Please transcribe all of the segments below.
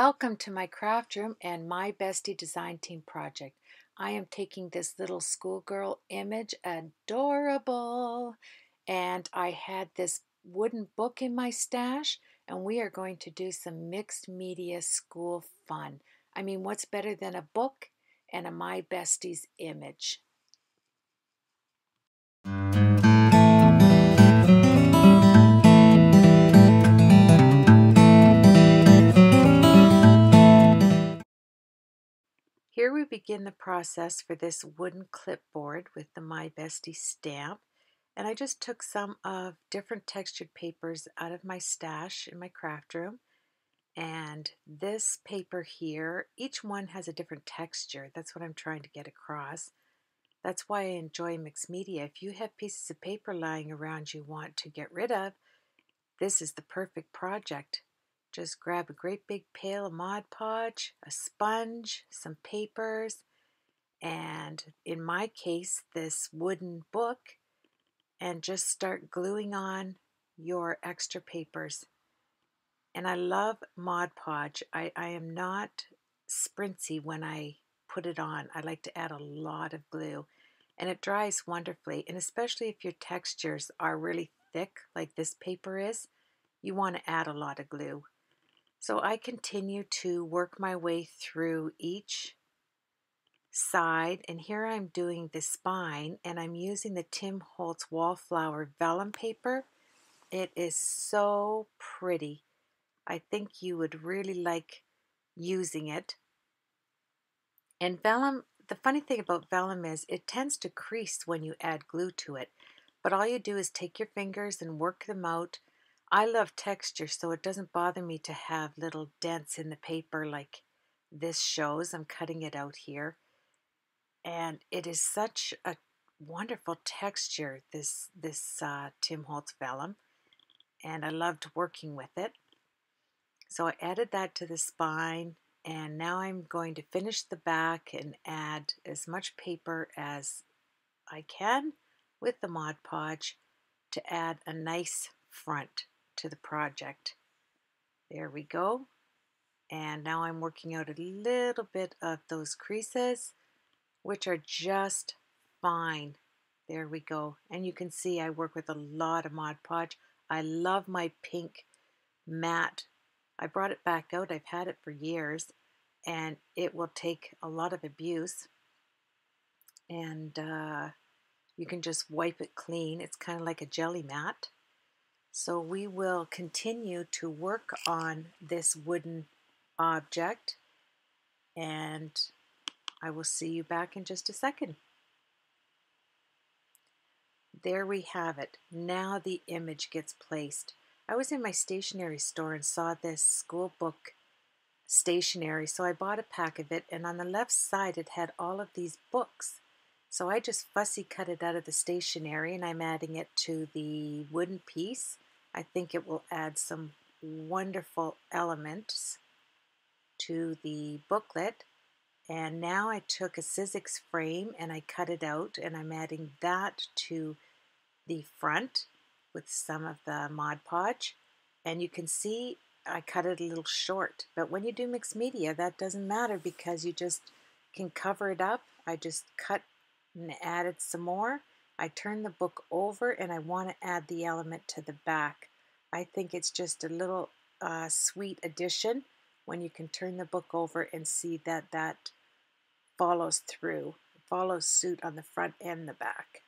Welcome to my craft room and my bestie design team project. I am taking this little schoolgirl image, adorable, and I had this wooden book in my stash, and we are going to do some mixed media school fun. I mean, what's better than a book and a my bestie's image? Here we begin the process for this wooden clipboard with the My Bestie stamp. And I just took some of different textured papers out of my stash in my craft room. And this paper here, each one has a different texture. That's what I'm trying to get across. That's why I enjoy mixed media. If you have pieces of paper lying around you want to get rid of, this is the perfect project. Just grab a great big pail of Mod Podge, a sponge, some papers, and in my case, this wooden book, and just start gluing on your extra papers. And I love Mod Podge. I am not sprintsy when I put it on. I like to add a lot of glue, and it dries wonderfully. And especially if your textures are really thick like this paper is, you want to add a lot of glue. So I continue to work my way through each side, and here I'm doing the spine, and I'm using the Tim Holtz Wallflower vellum paper. It is so pretty. I think you would really like using it. And vellum, the funny thing about vellum is it tends to crease when you add glue to it, but all you do is take your fingers and work them out. I love texture, so it doesn't bother me to have little dents in the paper like this shows. I'm cutting it out here. And it is such a wonderful texture, this Tim Holtz vellum, and I loved working with it. So I added that to the spine, and now I'm going to finish the back and add as much paper as I can with the Mod Podge to add a nice front to the project. There we go. And now I'm working out a little bit of those creases, which are just fine. There we go. And you can see I work with a lot of Mod Podge. I love my pink matte. I brought it back out. I've had it for years, and it will take a lot of abuse. And you can just wipe it clean. It's kind of like a jelly mat. So we will continue to work on this wooden object, and I will see you back in just a second. There we have it. Now the image gets placed. I was in my stationery store and saw this school book stationery, so I bought a pack of it, and on the left side it had all of these books. So I just fussy cut it out of the stationery, and I'm adding it to the wooden piece. I think it will add some wonderful elements to the booklet. And now I took a Sizzix frame and I cut it out, and I'm adding that to the front with some of the Mod Podge. And you can see I cut it a little short, but when you do mixed media, that doesn't matter because you just can cover it up. I just cut and added some more. I turned the book over, and I want to add the element to the back. I think it's just a little sweet addition when you can turn the book over and see that that follows suit on the front and the back.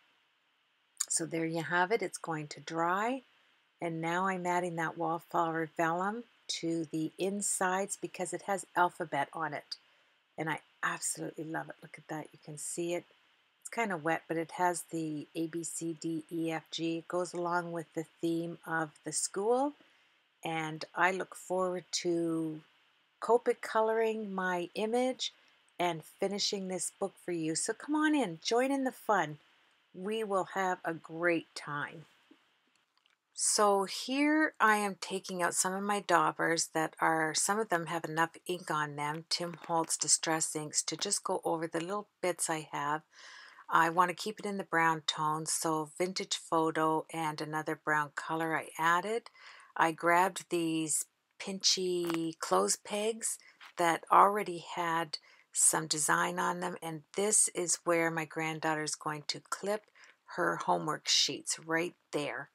So there you have it. It's going to dry, and now I'm adding that wallflower vellum to the insides because it has alphabet on it, and I absolutely love it. Look at that. You can see it. It's kind of wet, but it has the A, B, C, D, E, F, G. It goes along with the theme of the school, and I look forward to Copic coloring my image and finishing this book for you. So come on in, join in the fun. We will have a great time. So here I am taking out some of my daubers that are, some of them have enough ink on them, Tim Holtz Distress Inks, to just go over the little bits I have. I want to keep it in the brown tone, so Vintage Photo and another brown color I added. I grabbed these pinchy clothes pegs that already had some design on them, and this is where my granddaughter is going to clip her homework sheets right there.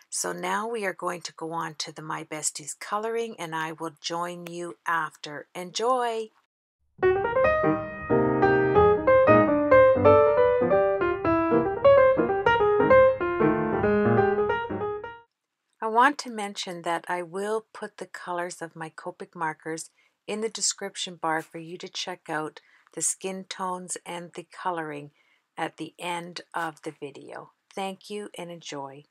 So now we are going to go on to the My Besties coloring, and I will join you after. Enjoy! I want to mention that I will put the colors of my Copic markers in the description bar for you to check out the skin tones and the coloring at the end of the video. Thank you and enjoy.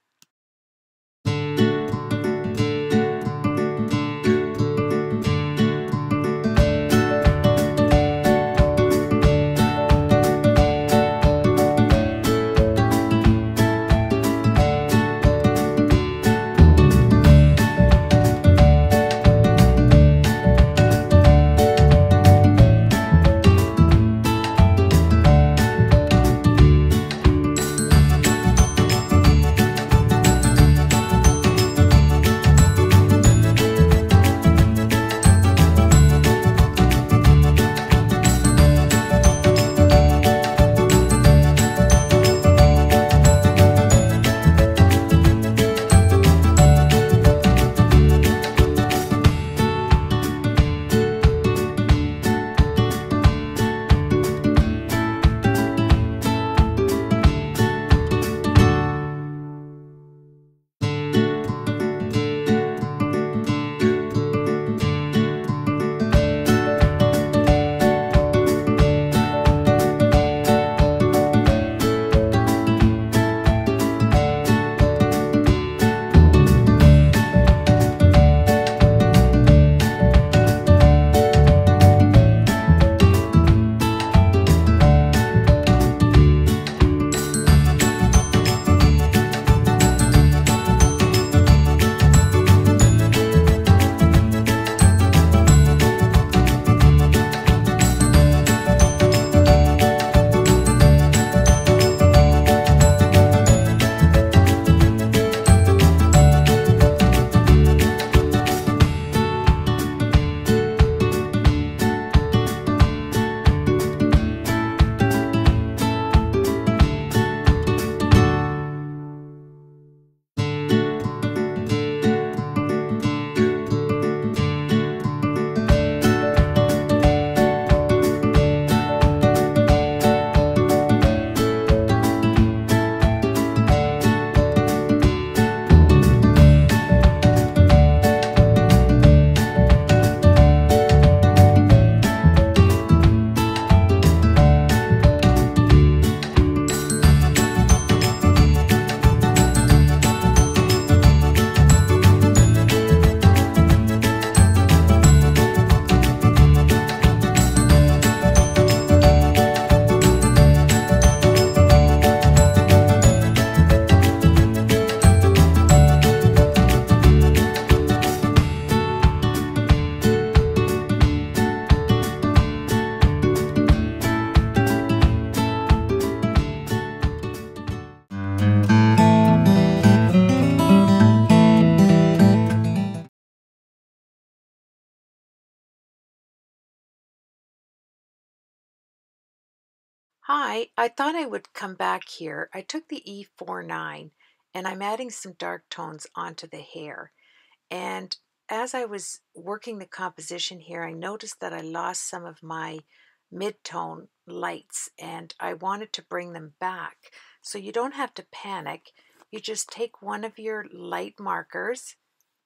Hi, I thought I would come back here. I took the E49 and I'm adding some dark tones onto the hair. And as I was working the composition here, I noticed that I lost some of my mid-tone lights and I wanted to bring them back. So you don't have to panic. You just take one of your light markers.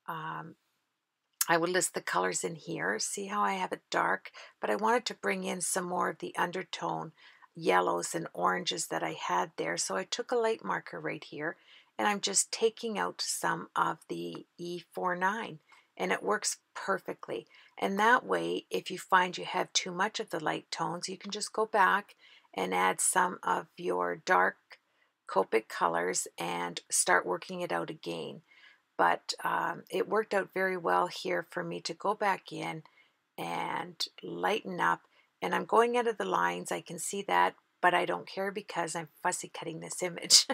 I will list the colors in here. See how I have it dark, but I wanted to bring in some more of the undertone yellows and oranges that I had there. So I took a light marker right here and I'm just taking out some of the E49 and it works perfectly. And that way, if you find you have too much of the light tones, you can just go back and add some of your dark Copic colors and start working it out again. But it worked out very well here for me to go back in and lighten up. And I'm going out of the lines, I can see that, but I don't care because I'm fussy cutting this image.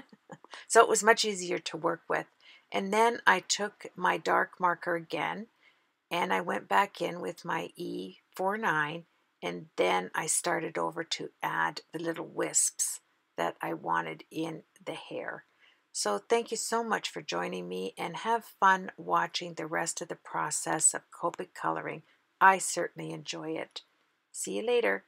So it was much easier to work with. And then I took my dark marker again and I went back in with my E49, and then I started over to add the little wisps that I wanted in the hair. So thank you so much for joining me, and have fun watching the rest of the process of Copic coloring. I certainly enjoy it. See you later.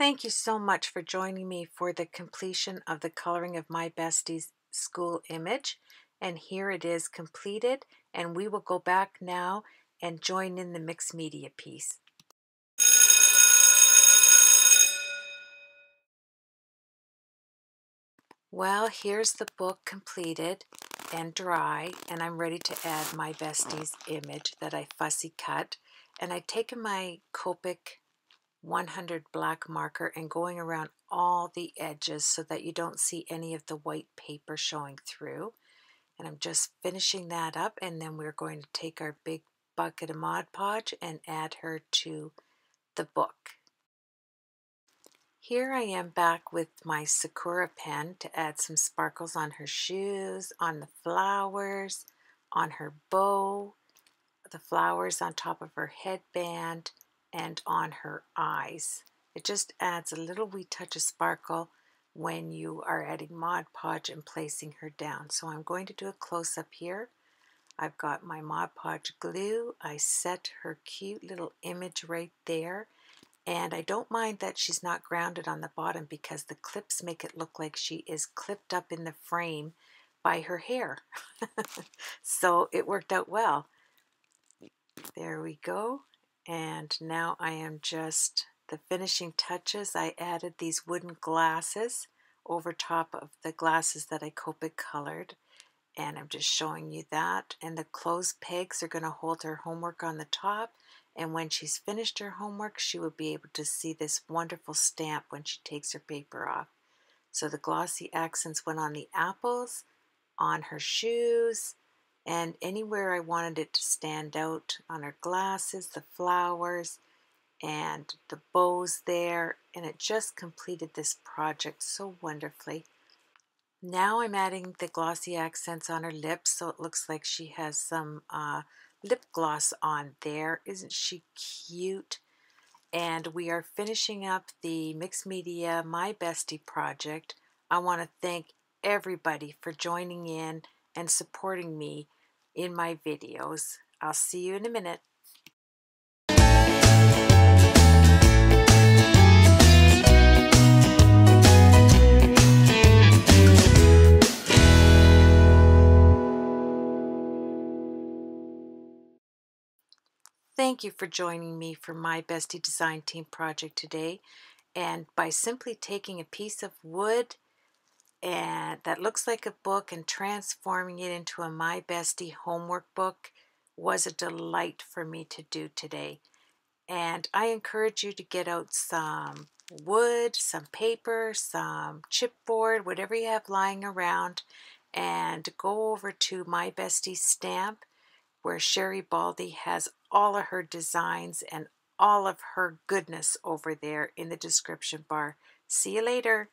Thank you so much for joining me for the completion of the coloring of my bestie's school image. And here it is completed, and we will go back now and join in the mixed media piece. Well, here's the book completed and dry, and I'm ready to add my bestie's image that I fussy cut. And I've taken my Copic 100 black marker and going around all the edges so that you don't see any of the white paper showing through. And I'm just finishing that up, and then we're going to take our big bucket of Mod Podge and add her to the book. Here I am back with my Sakura pen to add some sparkles on her shoes, on the flowers, on her bow, the flowers on top of her headband, and on her eyes. It just adds a little wee touch of sparkle when you are adding Mod Podge and placing her down. So I'm going to do a close-up here. I've got my Mod Podge glue. I set her cute little image right there. And I don't mind that she's not grounded on the bottom because the clips make it look like she is clipped up in the frame by her hair. So it worked out well. There we go. And now I am just the finishing touches. I added these wooden glasses over top of the glasses that I Copic colored. And I'm just showing you that. And the closed pegs are going to hold her homework on the top. And when she's finished her homework, she will be able to see this wonderful stamp when she takes her paper off. So the glossy accents went on the apples, on her shoes, and anywhere I wanted it to stand out, on her glasses, the flowers, and the bows there. And it just completed this project so wonderfully. Now I'm adding the glossy accents on her lips, so it looks like she has some lip gloss on there. Isn't she cute? And we are finishing up the Mixed Media My Bestie project. I want to thank everybody for joining in and supporting me in my videos. I'll see you in a minute. Thank you for joining me for my Bestie Design Team project today. And by simply taking a piece of wood and that looks like a book and transforming it into a My Bestie homework book was a delight for me to do today. And I encourage you to get out some wood, some paper, some chipboard, whatever you have lying around, and go over to My Bestie Stamp, where Sherry Baldy has all of her designs and all of her goodness over there in the description bar. See you later.